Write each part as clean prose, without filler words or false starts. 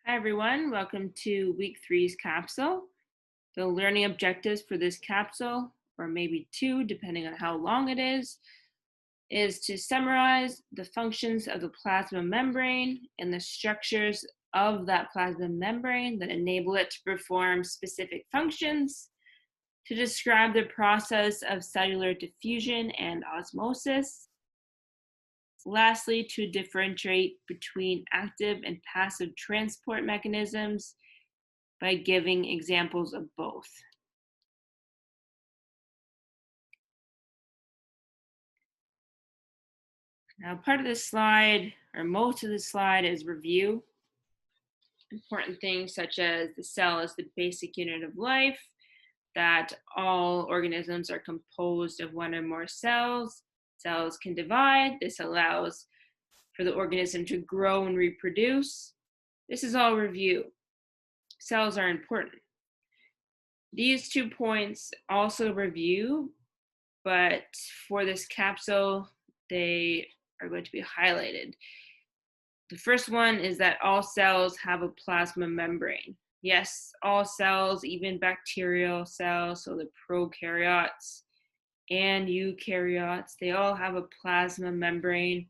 Hi everyone, welcome to week three's capsule. The learning objectives for this capsule, or maybe two, depending on how long it is to summarize the functions of the plasma membrane and the structures of that plasma membrane that enable it to perform specific functions, to describe the process of cellular diffusion and osmosis, lastly, to differentiate between active and passive transport mechanisms by giving examples of both. Now, part of this slide, or most of the slide, is review. Important things such as the cell is the basic unit of life, that all organisms are composed of one or more cells. Cells can divide. This allows for the organism to grow and reproduce. This is all review. Cells are important. These 2 points also review, but for this capsule, they are going to be highlighted. The first one is that all cells have a plasma membrane. Yes, all cells, even bacterial cells, so the prokaryotes and eukaryotes, they all have a plasma membrane,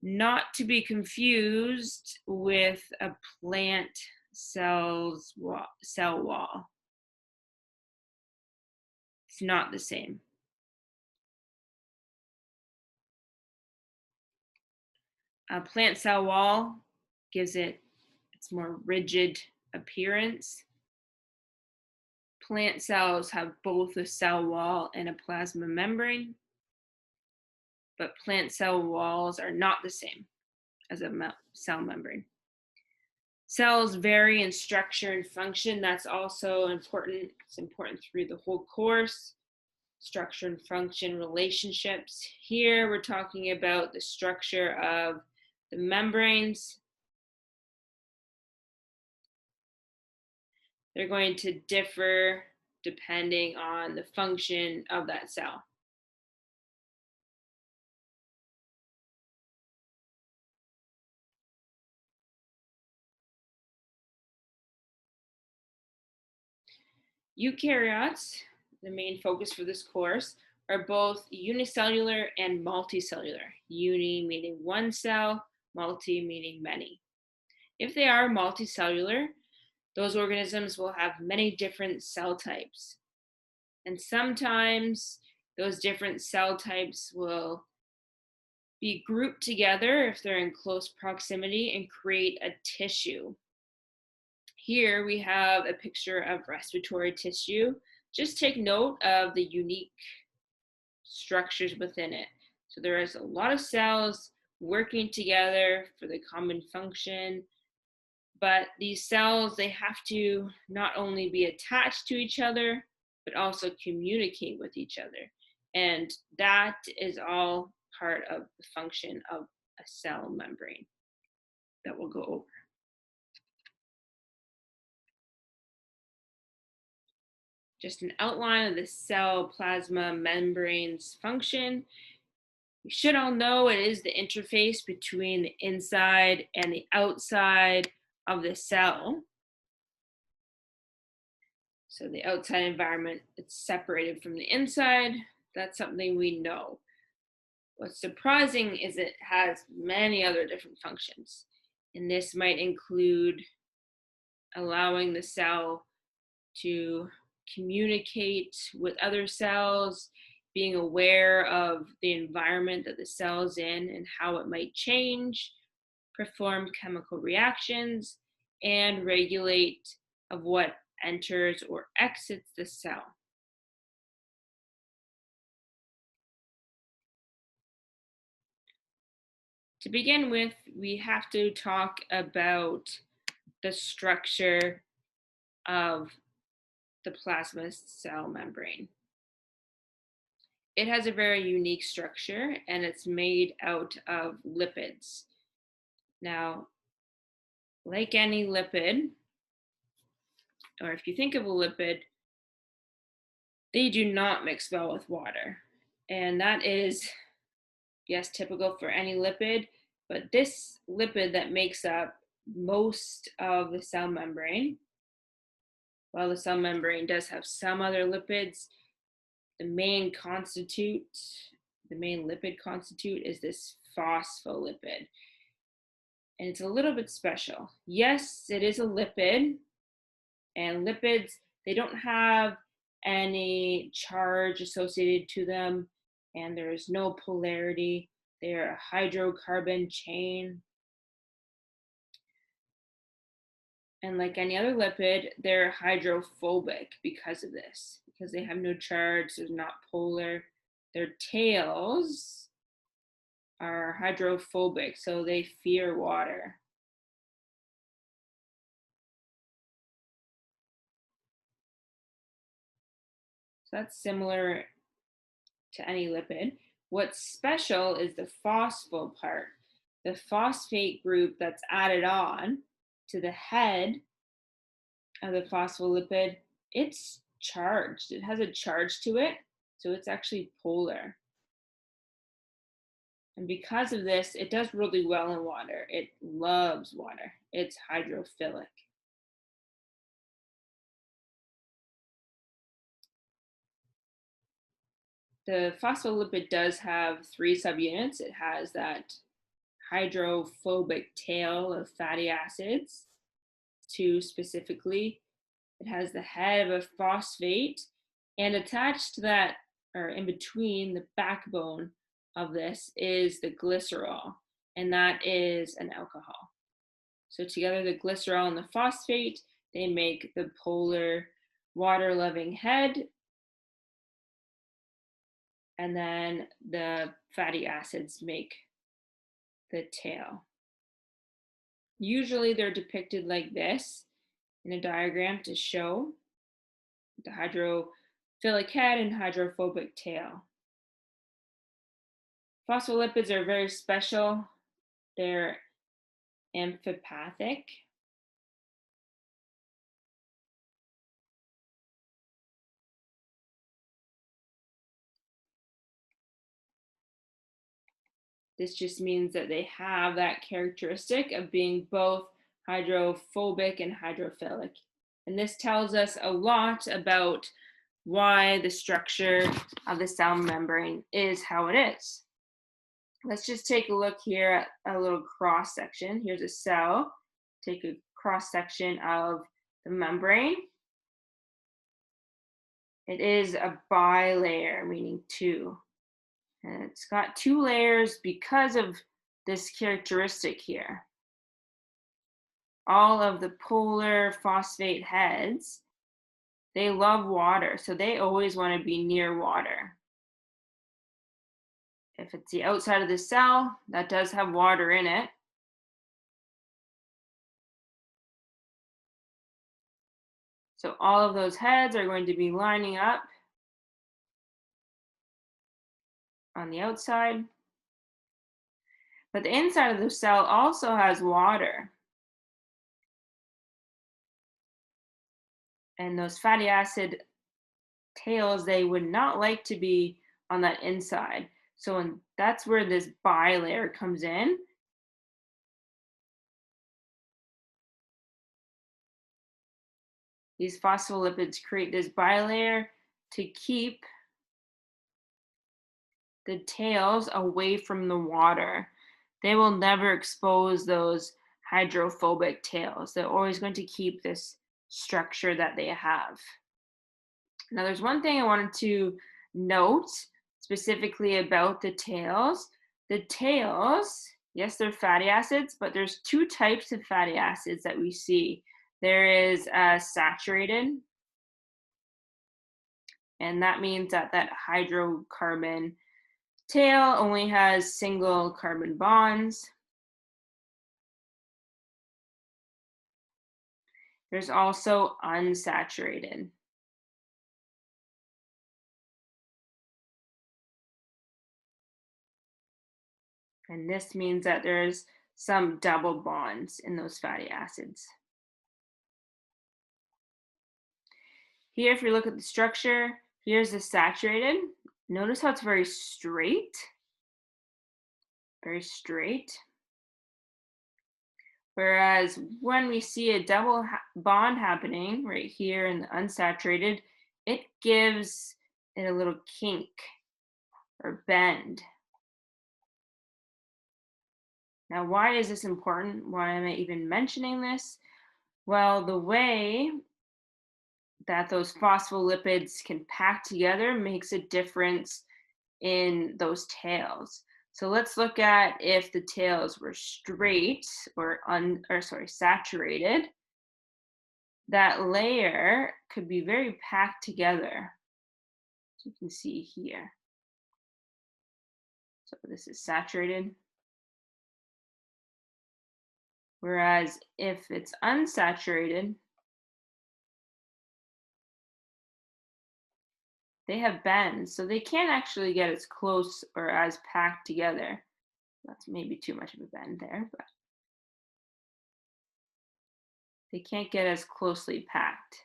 not to be confused with a plant cell wall. It's not the same. A plant cell wall gives it its more rigid appearance. Plant cells have both a cell wall and a plasma membrane, but plant cell walls are not the same as a cell membrane. Cells vary in structure and function. That's also important. It's important through the whole course. Structure and function relationships. Here we're talking about the structure of the membranes. They're going to differ depending on the function of that cell. Eukaryotes, the main focus for this course, are both unicellular and multicellular. Uni meaning one cell, multi meaning many. If they are multicellular, those organisms will have many different cell types. And sometimes those different cell types will be grouped together if they're in close proximity and create a tissue. Here we have a picture of respiratory tissue. Just take note of the unique structures within it. So there is a lot of cells working together for the common function, but these cells, they have to not only be attached to each other, but also communicate with each other. And that is all part of the function of a cell membrane that we'll go over. Just an outline of the cell plasma membrane's function. We should all know it is the interface between the inside and the outside of the cell. So the outside environment, it's separated from the inside. That's something we know. What's surprising is it has many other different functions. And this might include allowing the cell to communicate with other cells, being aware of the environment that the cell's in and how it might change, perform chemical reactions, and regulate of what enters or exits the cell. To begin with, we have to talk about the structure of the plasma cell membrane. It has a very unique structure and it's made out of lipids. Now, like any lipid, or if you think of a lipid, they do not mix well with water. And that is, yes, typical for any lipid, but this lipid that makes up most of the cell membrane. While the cell membrane does have some other lipids, the main lipid constitute is this phospholipid. And it's a little bit special. Yes, it is a lipid, and lipids, they don't have any charge associated to them, and there is no polarity. They're a hydrocarbon chain. And like any other lipid, they're hydrophobic because of this, because they have no charge, they're not polar. Their tails are hydrophobic, so they fear water. So that's similar to any lipid. What's special is the phospho part, the phosphate group that's added on to the head of the phospholipid. It's charged, it has a charge to it, so it's actually polar. And because of this, it does really well in water. It loves water. It's hydrophilic. The phospholipid does have 3 subunits. It has that hydrophobic tail of fatty acids, 2 specifically. It has the head of a phosphate, and attached to that, or in between the backbone of this, is the glycerol, and that is an alcohol. So together, the glycerol and the phosphate, they make the polar water-loving head, and then the fatty acids make the tail. Usually they're depicted like this in a diagram to show the hydrophilic head and hydrophobic tail. Phospholipids are very special. They're amphipathic. This just means that they have that characteristic of being both hydrophobic and hydrophilic. And this tells us a lot about why the structure of the cell membrane is how it is. Let's just take a look here at a little cross section. Here's a cell. Take a cross section of the membrane. It is a bilayer, meaning 2. And it's got 2 layers because of this characteristic here. All of the polar phosphate heads, they love water, so they always want to be near water. If it's the outside of the cell, that does have water in it. So all of those heads are going to be lining up on the outside. But the inside of the cell also has water. And those fatty acid tails, they would not like to be on that inside. So that's where this bilayer comes in. These phospholipids create this bilayer to keep the tails away from the water. They will never expose those hydrophobic tails. They're always going to keep this structure that they have. Now, there's one thing I wanted to note specifically about the tails. The tails, yes, they're fatty acids, but there's 2 types of fatty acids that we see. There is saturated, and that means that that hydrocarbon tail only has single carbon bonds. There's also unsaturated. And this means that there's some double bonds in those fatty acids. Here, if you look at the structure, here's the saturated. Notice how it's very straight. Very straight. Whereas when we see a double bond happening right here in the unsaturated, it gives it a little kink or bend. Now, why is this important? Why am I even mentioning this? Well, the way that those phospholipids can pack together makes a difference in those tails. So let's look at if the tails were straight or saturated. That layer could be very packed together. So you can see here. So this is saturated. Whereas if it's unsaturated, they have bends, so they can't actually get as close or as packed together. That's maybe too much of a bend there, but they can't get as closely packed.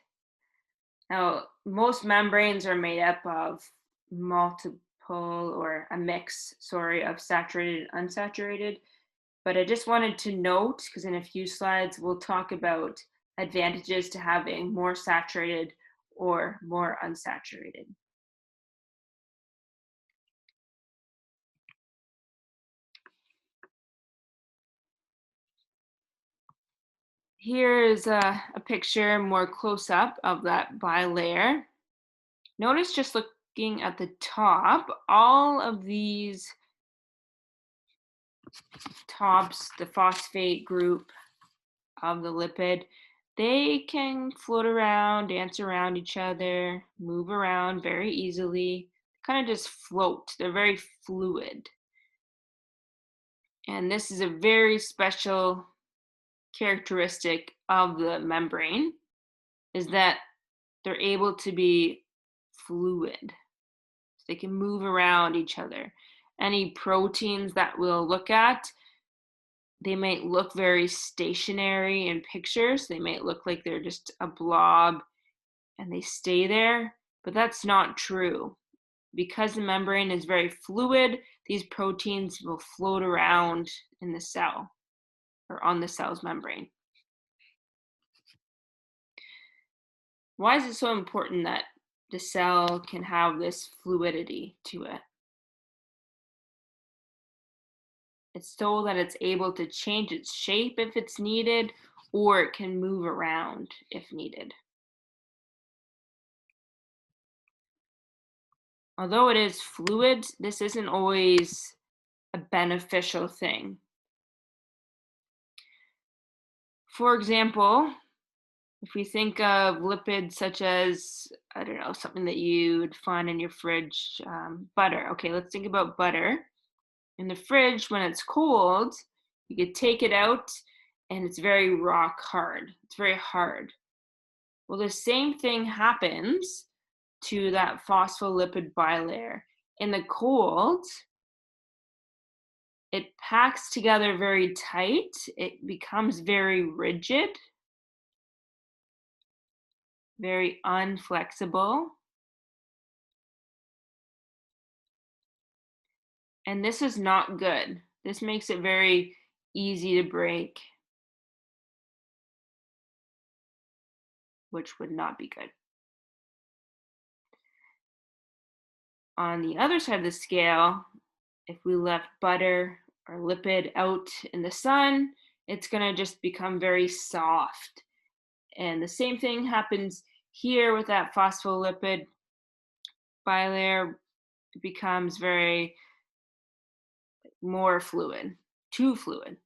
Now, most membranes are made up of multiple or a mix, sorry, of saturated and unsaturated. But I just wanted to note, because in a few slides, we'll talk about advantages to having more saturated or more unsaturated. Here is a picture more close up of that bilayer. Notice just looking at the top, all of these tops, the phosphate group of the lipid, they can float around, dance around each other, move around very easily, kind of just float. They're very fluid. And this is a very special characteristic of the membrane, is that they're able to be fluid. So they can move around each other. Any proteins that we'll look at, they might look very stationary in pictures. They might look like they're just a blob and they stay there, but that's not true. Because the membrane is very fluid, these proteins will float around in the cell or on the cell's membrane. Why is it so important that the cell can have this fluidity to it? It's so that it's able to change its shape if it's needed, or it can move around if needed. Although it is fluid, this isn't always a beneficial thing. For example, if we think of lipids such as, I don't know, something that you would find in your fridge, butter. Okay, let's think about butter. In the fridge, when it's cold, you could take it out and it's very rock hard. It's very hard. Well, the same thing happens to that phospholipid bilayer. In the cold, it packs together very tight. It becomes very rigid, very unflexible. And this is not good. This makes it very easy to break, which would not be good. On the other side of the scale, if we left butter or lipid out in the sun, it's going to just become very soft. And the same thing happens here with that phospholipid bilayer. It becomes very more fluid, too fluid.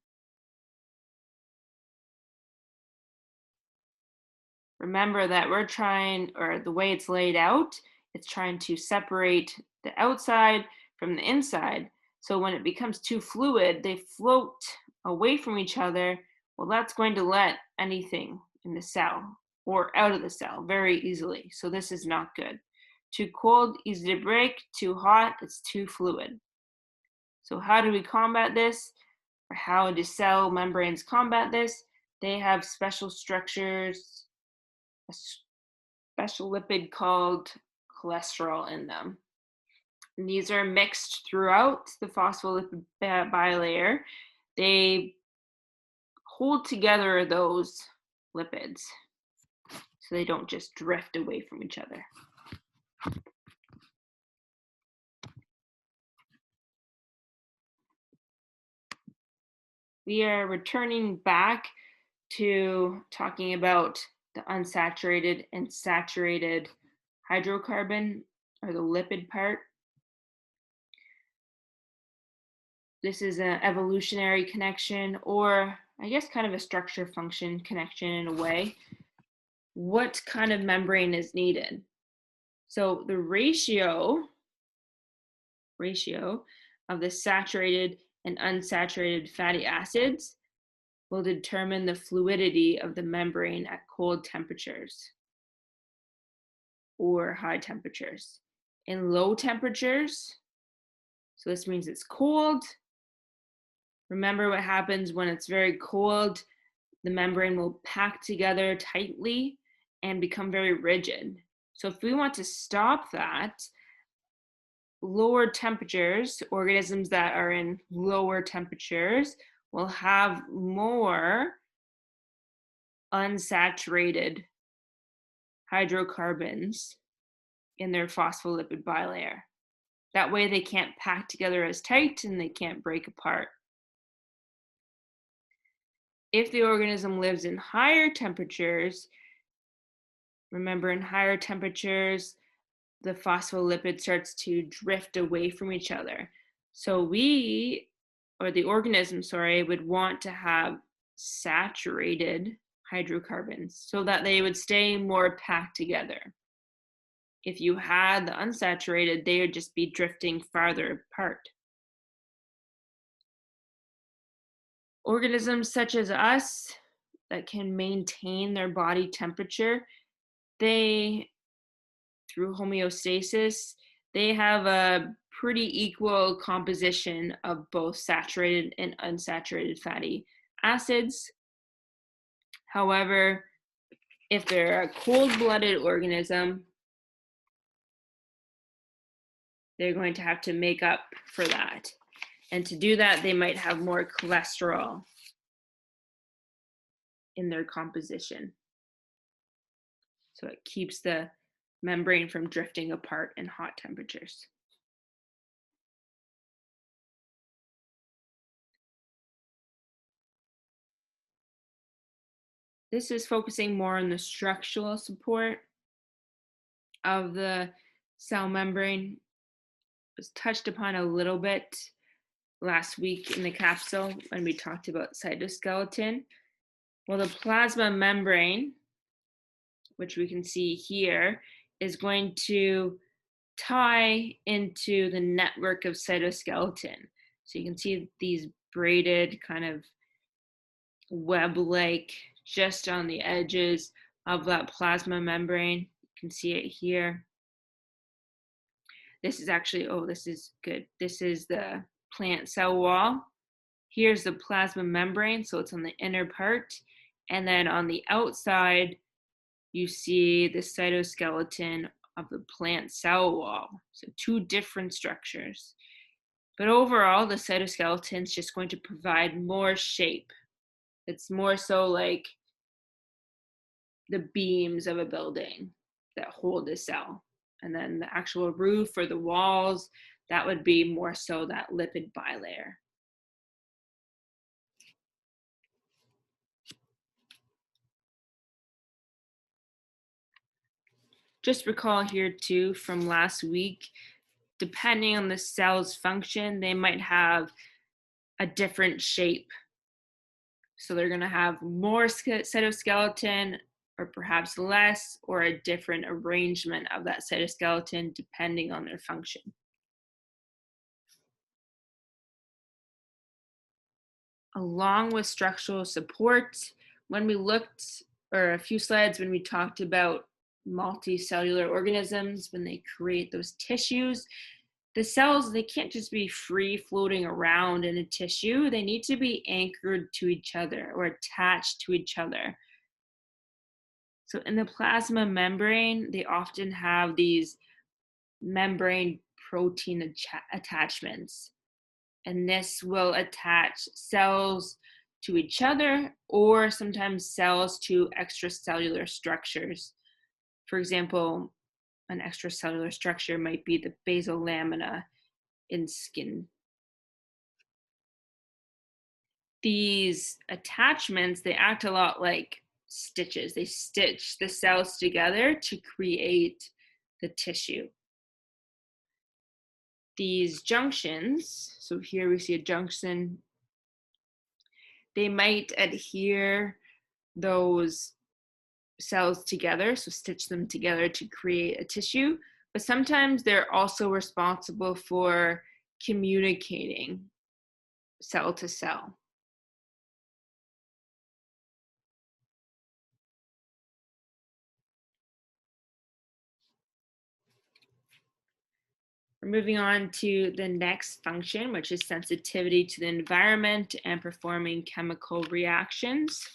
Remember that we're trying, or the way it's laid out, it's trying to separate the outside from the inside. So when it becomes too fluid, they float away from each other. Well, that's going to let anything in the cell or out of the cell very easily. So this is not good. Too cold, easy to break. Too hot, it's too fluid. So how do we combat this? Or how do cell membranes combat this? They have special structures, a special lipid called cholesterol in them. And these are mixed throughout the phospholipid bilayer. They hold together those lipids so they don't just drift away from each other. We are returning back to talking about the unsaturated and saturated hydrocarbon, or the lipid part. This is an evolutionary connection, or I guess kind of a structure function connection in a way. What kind of membrane is needed? So the ratio of the saturated and unsaturated fatty acids will determine the fluidity of the membrane at cold temperatures or high temperatures. In low temperatures, so this means it's cold. Remember what happens when it's very cold, the membrane will pack together tightly and become very rigid. So if we want to stop that, lower temperatures, organisms that are in lower temperatures will have more unsaturated hydrocarbons in their phospholipid bilayer. That way they can't pack together as tight and they can't break apart. If the organism lives in higher temperatures, remember in higher temperatures, the phospholipid starts to drift away from each other. So the organism, would want to have saturated hydrocarbons so that they would stay more packed together. If you had the unsaturated, they would just be drifting farther apart. Organisms such as us that can maintain their body temperature, through homeostasis, they have a pretty equal composition of both saturated and unsaturated fatty acids. However, if they're a cold-blooded organism, they're going to have to make up for that. And to do that, they might have more cholesterol in their composition. So it keeps the membrane from drifting apart in hot temperatures. This is focusing more on the structural support of the cell membrane. It was touched upon a little bit last week in the capsule when we talked about cytoskeleton. Well, the plasma membrane, which we can see here, is going to tie into the network of cytoskeleton. So you can see these braided kind of web-like just on the edges of that plasma membrane. You can see it here. This is actually, this is good. This is the plant cell wall. Here's the plasma membrane, so it's on the inner part. And then on the outside, you see the cytoskeleton of the plant cell wall. So two different structures. But overall, the cytoskeleton is just going to provide more shape. It's more so like the beams of a building that hold the cell. And then the actual roof or the walls, that would be more so that lipid bilayer. Just recall here too from last week, depending on the cell's function, they might have a different shape. So they're going to have more cytoskeleton or perhaps less, or a different arrangement of that cytoskeleton depending on their function. Along with structural support, when we looked, or a few slides when we talked about multicellular organisms, when they create those tissues, the cells, they can't just be free floating around in a tissue. They need to be anchored to each other or attached to each other. So in the plasma membrane, they often have these membrane protein attachments. And this will attach cells to each other, or sometimes cells to extracellular structures. For example, an extracellular structure might be the basal lamina in skin. These attachments, they act a lot like stitches. They stitch the cells together to create the tissue. These junctions, so here we see a junction, they might adhere those cells together, so stitch them together to create a tissue, but sometimes they're also responsible for communicating cell to cell. We're moving on to the next function, which is sensitivity to the environment and performing chemical reactions.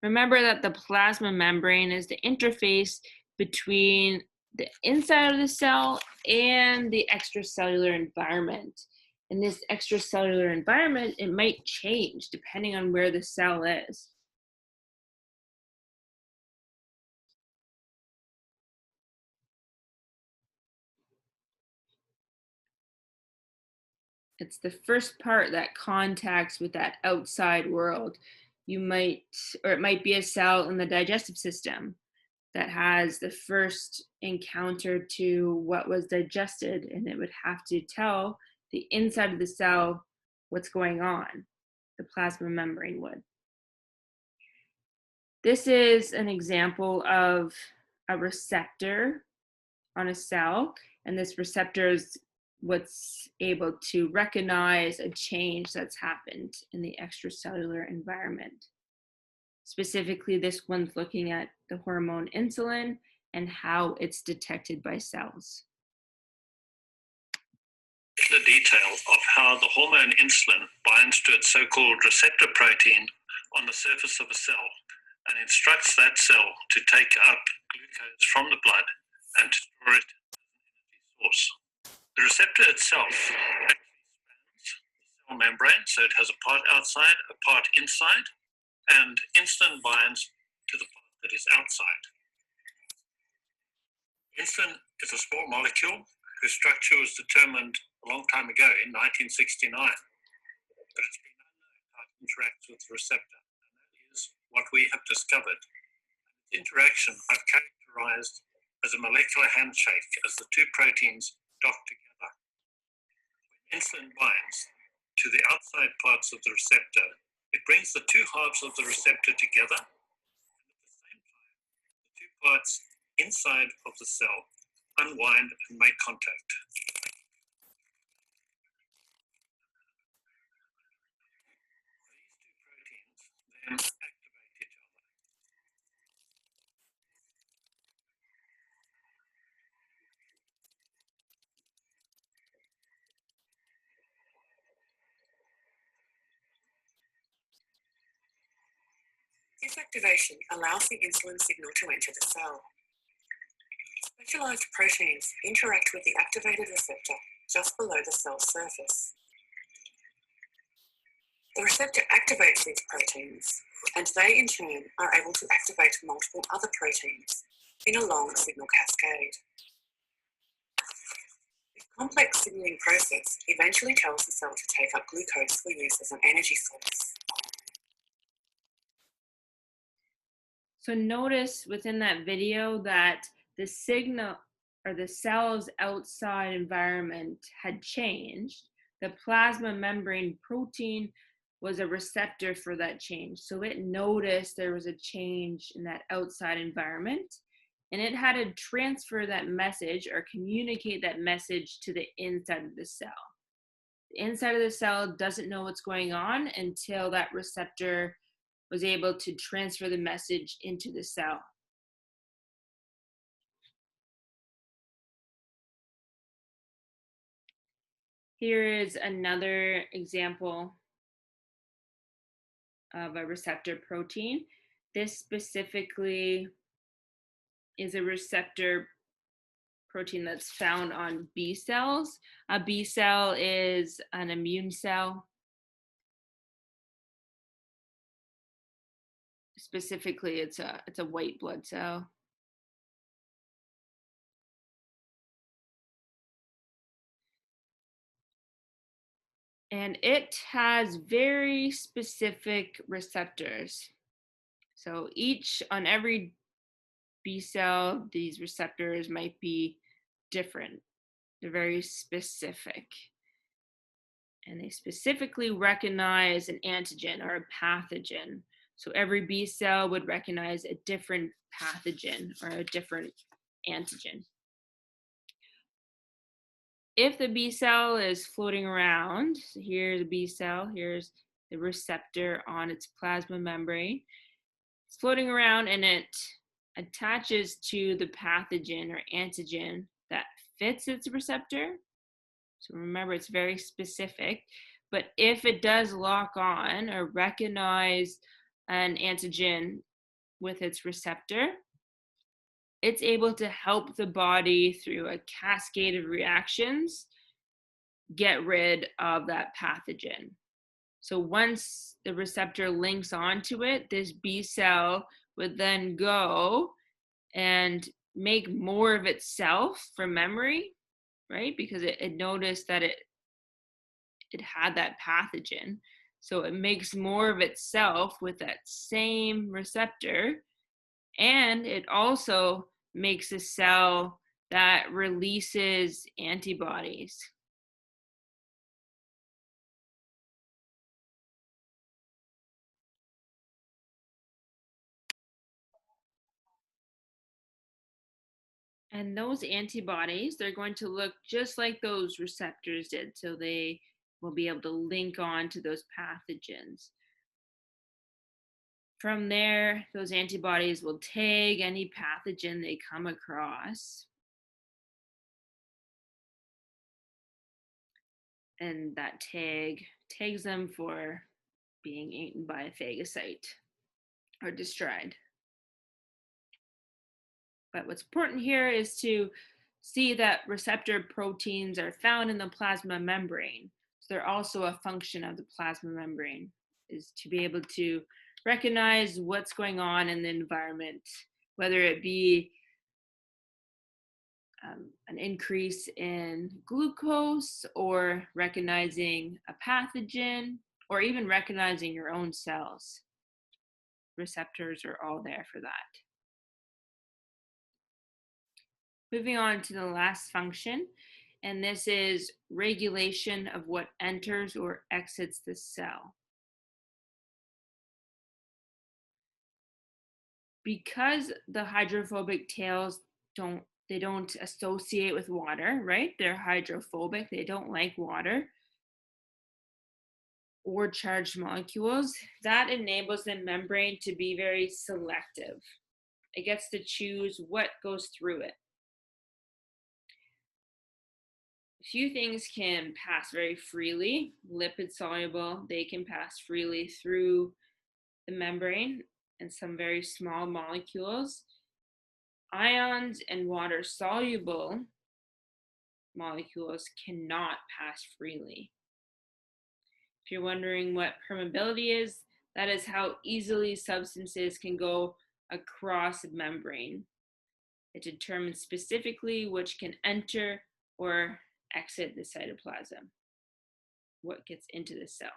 Remember that the plasma membrane is the interface between the inside of the cell and the extracellular environment. In this extracellular environment, it might change depending on where the cell is. It's the first part that contacts with that outside world. It might be a cell in the digestive system that has the first encounter to what was digested, and it would have to tell the inside of the cell what's going on. The plasma membrane would. This is an example of a receptor on a cell, and this receptor is what's able to recognize a change that's happened in the extracellular environment. Specifically, this one's looking at the hormone insulin and how it's detected by cells. The detail of how the hormone insulin binds to its so-called receptor protein on the surface of a cell and instructs that cell to take up glucose from the blood and to store it as an energy source. The receptor itself actually spans the cell membrane, so it has a part outside, a part inside, and insulin binds to the part that is outside. Insulin is a small molecule whose structure was determined a long time ago in 1969, but it's been unknown how it interacts with the receptor, and that is what we have discovered. The interaction I've characterized as a molecular handshake as the two proteins dock together. When insulin binds to the outside parts of the receptor, it brings the two halves of the receptor together, and at the same time, the two parts inside of the cell unwind and make contact. These two proteins then activate each other. This activation allows the insulin signal to enter the cell. Specialized proteins interact with the activated receptor just below the cell surface. The receptor activates these proteins, and they in turn are able to activate multiple other proteins in a long signal cascade. This complex signaling process eventually tells the cell to take up glucose for use as an energy source. So notice within that video that the signal or the cell's outside environment had changed. The plasma membrane protein was a receptor for that change. So it noticed there was a change in that outside environment, and it had to transfer that message or communicate that message to the inside of the cell. The inside of the cell doesn't know what's going on until that receptor was able to transfer the message into the cell. Here is another example of a receptor protein. This specifically is a receptor protein that's found on B cells. A B cell is an immune cell. Specifically, it's a white blood cell. And it has very specific receptors. So on every B cell, these receptors might be different. They're very specific. And they specifically recognize an antigen or a pathogen. So every B cell would recognize a different pathogen or a different antigen. If the B cell is floating around, so here's a B cell, here's the receptor on its plasma membrane. It's floating around and it attaches to the pathogen or antigen that fits its receptor. So remember, it's very specific. But if it does lock on or recognize an antigen with its receptor, it's able to help the body through a cascade of reactions get rid of that pathogen. So once the receptor links onto it, this B cell would then go and make more of itself from memory, right? Because it noticed that it had that pathogen. So it makes more of itself with that same receptor. And it also makes a cell that releases antibodies. And those antibodies, they're going to look just like those receptors did. So they will be able to link on to those pathogens. From there, those antibodies will tag any pathogen they come across. And that tags them for being eaten by a phagocyte or destroyed. But what's important here is to see that receptor proteins are found in the plasma membrane. So they're also a function of the plasma membrane, is to be able to recognize what's going on in the environment, whether it be an increase in glucose or recognizing a pathogen or even recognizing your own cells. Receptors are all there for that. Moving on to the last function, and this is regulation of what enters or exits the cell. Because the hydrophobic tails don't associate with water, right? They're hydrophobic, they don't like water or charged molecules. That enables the membrane to be very selective. It gets to choose what goes through it. Few things can pass very freely. Lipid soluble, they can pass freely through the membrane, and some very small molecules. Ions and water soluble molecules cannot pass freely. If you're wondering what permeability is, that is how easily substances can go across a membrane. It determines specifically which can enter or exit the cytoplasm, what gets into the cell.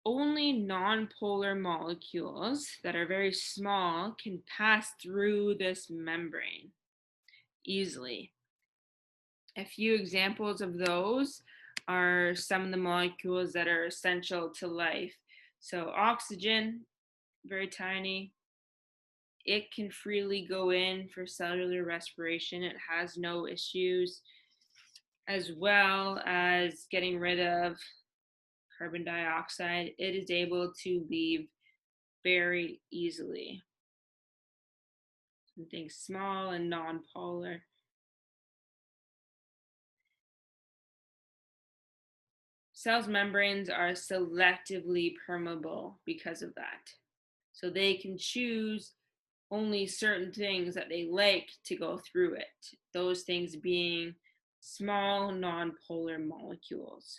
Only nonpolar molecules that are very small can pass through this membrane easily. A few examples of those are some of the molecules that are essential to life. So oxygen, very tiny. It can freely go in for cellular respiration. It has no issues, as well as getting rid of carbon dioxide. It is able to leave very easily. Something small and non-polar. Cells' membranes are selectively permeable because of that. So they can choose only certain things that they like to go through it, those things being small non-polar molecules.